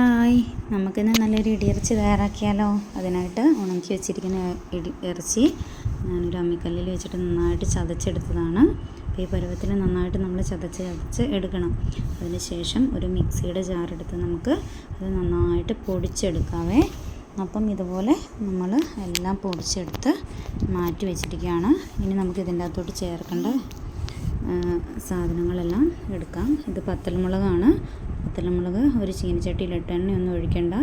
Hi, നമുക്കിന്ന് നല്ലൊരു ഇടിയിറച്ചി തയ്യാറാക്കിയാലോ. അതിനായിട്ട് ഉണക്കി വെച്ചിരിക്കുന്ന ഇറച്ചി ഞാനൊരു അമ്മിക്കല്ലിൽ വെച്ചിട്ട് നന്നായിട്ട് ചതച്ചെടുത്തതാണ്. അപ്പോൾ ഈ പരുവത്തിൽ നന്നായിട്ട് നമ്മൾ ചതച്ച് എടുക്കണം. അതിന് ശേഷം ഒരു മിക്സിയുടെ ജാറെടുത്ത് നമുക്ക് അത് നന്നായിട്ട് പൊടിച്ചെടുക്കാവേ. അപ്പം ഇതുപോലെ നമ്മൾ എല്ലാം പൊടിച്ചെടുത്ത് മാറ്റി വെച്ചിരിക്കുകയാണ്. ഇനി നമുക്ക് ഇതിൻ്റെ അകത്തോട്ട് ചേർക്കേണ്ട സാധനങ്ങളെല്ലാം എടുക്കാം. ഇത് പത്തൽമുളകാണ്. പത്തൽമുളക് ഒരു ചീനച്ചട്ടിയിലിട്ട് എണ്ണയൊന്നും ഒഴിക്കേണ്ട,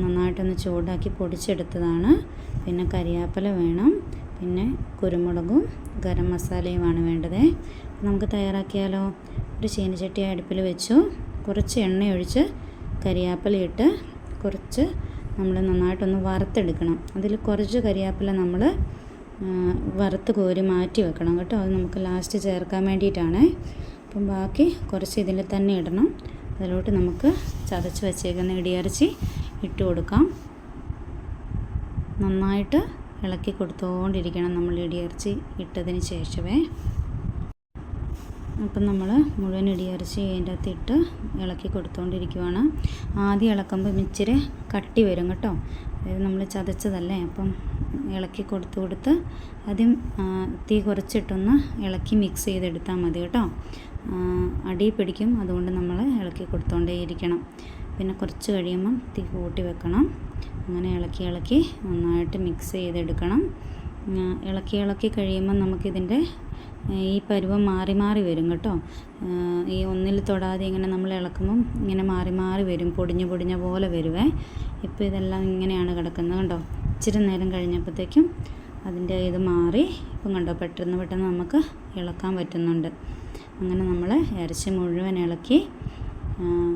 നന്നായിട്ടൊന്ന് ചൂടാക്കി പൊടിച്ചെടുത്തതാണ്. പിന്നെ കരിയാപ്പല വേണം, പിന്നെ കുരുമുളകും ഗരം മസാലയുമാണ് വേണ്ടത്. നമുക്ക് തയ്യാറാക്കിയാലോ. ഒരു ചീനച്ചട്ടി അടുപ്പിൽ വെച്ചു, കുറച്ച് എണ്ണ ഒഴിച്ച് കരിയാപ്പല ഇട്ട് കുറച്ച് നമ്മൾ നന്നായിട്ടൊന്ന് വറുത്തെടുക്കണം. അതിൽ കുറച്ച് കരിയാപ്പല നമ്മൾ വറുത്ത് കോരി മാറ്റി വെക്കണം കേട്ടോ. അത് നമുക്ക് ലാസ്റ്റ് ചേർക്കാൻ വേണ്ടിയിട്ടാണ്. അപ്പം ബാക്കി കുറച്ച് ഇതിൽ തന്നെ ഇടണം. അതിലോട്ട് നമുക്ക് ചതച്ച് വെച്ചേക്കുന്ന ഇടിയിറച്ചി ഇട്ട് കൊടുക്കാം. നന്നായിട്ട് ഇളക്കി കൊടുത്തുകൊണ്ടിരിക്കണം നമ്മൾ ഇടിയിറച്ചി ഇട്ടതിന് ശേഷമേ. അപ്പം നമ്മൾ മുഴുവൻ ഇടിയിറച്ചി അതിൻ്റെ അകത്ത് ഇട്ട് ഇളക്കി കൊടുത്തുകൊണ്ടിരിക്കുവാണ്. ആദ്യം ഇളക്കുമ്പോൾ ഇച്ചിരി കട്ടി വരും കേട്ടോ. അതായത് നമ്മൾ ചതച്ചതല്ലേ, അപ്പം ഇളക്കി കൊടുത്ത് ആദ്യം തീ കുറച്ചിട്ടൊന്ന് ഇളക്കി മിക്സ് ചെയ്തെടുത്താൽ മതി കേട്ടോ. അടി പിടിക്കും, അതുകൊണ്ട് നമ്മൾ ഇളക്കി കൊടുത്തുകൊണ്ടേയിരിക്കണം. പിന്നെ കുറച്ച് കഴിയുമ്പം തീ കൂട്ടി വെക്കണം. അങ്ങനെ ഇളക്കി നന്നായിട്ട് മിക്സ് ചെയ്തെടുക്കണം. ഇളക്കി കഴിയുമ്പം നമുക്കിതിൻ്റെ ഈ പരുവം മാറി വരും കേട്ടോ. ഈ ഒന്നിൽ തൊടാതെ ഇങ്ങനെ നമ്മൾ ഇളക്കുമ്പം ഇങ്ങനെ മാറി വരും, പൊടിഞ്ഞ പോലെ വരുവേ. ഇപ്പോൾ ഇതെല്ലാം ഇങ്ങനെയാണ് കിടക്കുന്നത് കണ്ടോ. ഇച്ചിരി നേരം കഴിഞ്ഞപ്പോഴത്തേക്കും അതിൻ്റെ ഇത് മാറി. ഇപ്പം കണ്ടോ, പെട്ടെന്ന് നമുക്ക് ഇളക്കാൻ പറ്റുന്നുണ്ട്. അങ്ങനെ നമ്മൾ ഇറച്ചി മുഴുവൻ ഇളക്കി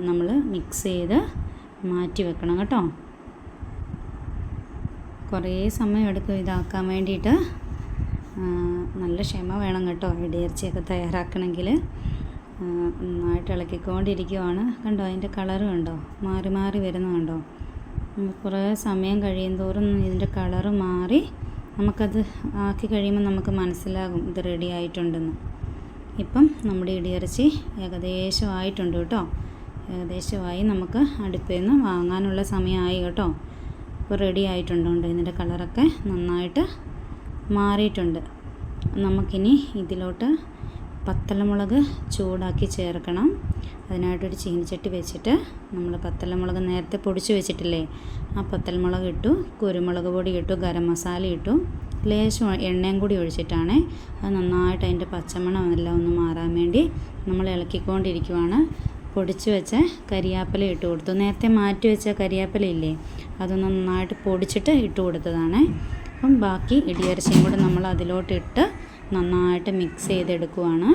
നമ്മൾ മിക്സ് ചെയ്ത് മാറ്റി വെക്കണം കേട്ടോ. കുറേ സമയം എടുക്കും ഇതാക്കാൻ വേണ്ടിയിട്ട്. നല്ല ക്ഷമ വേണം കേട്ടോ ഇടിയിറച്ചിയൊക്കെ തയ്യാറാക്കണമെങ്കിൽ. നന്നായിട്ട് ഇളക്കിക്കൊണ്ടിരിക്കുവാണ്. കണ്ടോ, അതിൻ്റെ കളറ് കണ്ടോ, മാറി വരുന്നത് കണ്ടോ. കുറേ സമയം കഴിയുന്തോറും ഇതിൻ്റെ കളറ് മാറി നമുക്കത് ആക്കി കഴിയുമ്പോൾ നമുക്ക് മനസ്സിലാകും ഇത് റെഡി ആയിട്ടുണ്ടെന്ന്. ഇപ്പം നമ്മുടെ ഇടിയിറച്ചി ഏകദേശമായിട്ടുണ്ട് കേട്ടോ. ഏകദേശമായി, നമുക്ക് അടുപ്പിൽ നിന്ന് വാങ്ങാനുള്ള സമയമായി കേട്ടോ. ഇപ്പോൾ റെഡി ആയിട്ടുണ്ടോ. ഇതിൻ്റെ കളറൊക്കെ നന്നായിട്ട് മാറിയിട്ടുണ്ട്. നമുക്കിനി ഇതിലോട്ട് പത്തലമുളക് ചൂടാക്കി ചേർക്കണം. അതിനായിട്ടൊരു ചീനച്ചട്ടി വെച്ചിട്ട് നമ്മൾ പത്തലമുളക് നേരത്തെ പൊടിച്ച് വെച്ചിട്ടില്ലേ, ആ പത്തൽമുളക് ഇട്ടു, കുരുമുളക് പൊടി ഇട്ടു, ഗരം മസാല ഇട്ടു, ലേശം എണ്ണയും കൂടി ഒഴിച്ചിട്ടാണ്. അത് നന്നായിട്ട് അതിൻ്റെ പച്ചമണം എല്ലാം ഒന്ന് മാറാൻ വേണ്ടി നമ്മൾ ഇളക്കിക്കൊണ്ടിരിക്കുവാണ്. പൊടിച്ച് വെച്ച കരിയാപ്പല ഇട്ട് കൊടുത്തു. നേരത്തെ മാറ്റി വെച്ച കരിയാപ്പല ഇല്ലേ, അതൊന്ന് നന്നായിട്ട് പൊടിച്ചിട്ട് ഇട്ട് കൊടുത്തതാണ്. അപ്പം ബാക്കി ഇടിയിറച്ചിയും കൂടെ നമ്മൾ അതിലോട്ടിട്ട് നന്നായിട്ട് മിക്സ് ചെയ്തെടുക്കുവാണ്.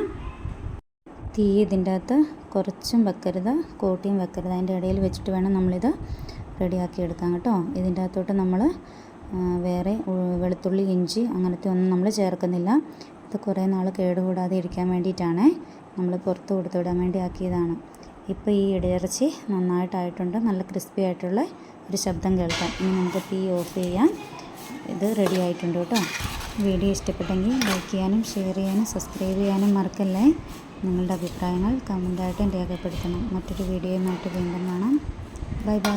തീ ഇതിൻ്റെ അകത്ത് കുറച്ചും വെക്കരുത്, കൂട്ടിയും വെക്കരുത്. അതിൻ്റെ ഇടയിൽ വെച്ചിട്ട് വേണം നമ്മളിത് റെഡിയാക്കി എടുക്കാൻ കേട്ടോ. ഇതിൻ്റെ അകത്തോട്ട് നമ്മൾ വേറെ വെളുത്തുള്ളി, ഇഞ്ചി അങ്ങനത്തെ ഒന്നും നമ്മൾ ചേർക്കുന്നില്ല. ഇത് കുറേ നാൾ കേടുകൂടാതെ ഇരിക്കാൻ വേണ്ടിയിട്ടാണ് നമ്മൾ പുറത്ത് കൊടുത്തുവിടാൻ വേണ്ടി ആക്കിയതാണ്. ഇപ്പോൾ ഈ ഇടിയിറച്ചി നന്നായിട്ടായിട്ടുണ്ട്. നല്ല ക്രിസ്പി ആയിട്ടുള്ള ഒരു ശബ്ദം കേൾക്കാം. ഇനി നമുക്ക് തീ ഓഫ് ചെയ്യാം. ഇത് റെഡി ആയിട്ടുണ്ട് കേട്ടോ. വീഡിയോ ഇഷ്ടപ്പെട്ടെങ്കിൽ ലൈക്ക് ചെയ്യാനും ഷെയർ ചെയ്യാനും സബ്സ്ക്രൈബ് ചെയ്യാനും മറക്കല്ലേ. നിങ്ങളുടെ അഭിപ്രായങ്ങൾ കമൻ്റായിട്ടും രേഖപ്പെടുത്തണം. മറ്റൊരു വീഡിയോയുമായിട്ട് വീണ്ടും കാണാം. ബൈ.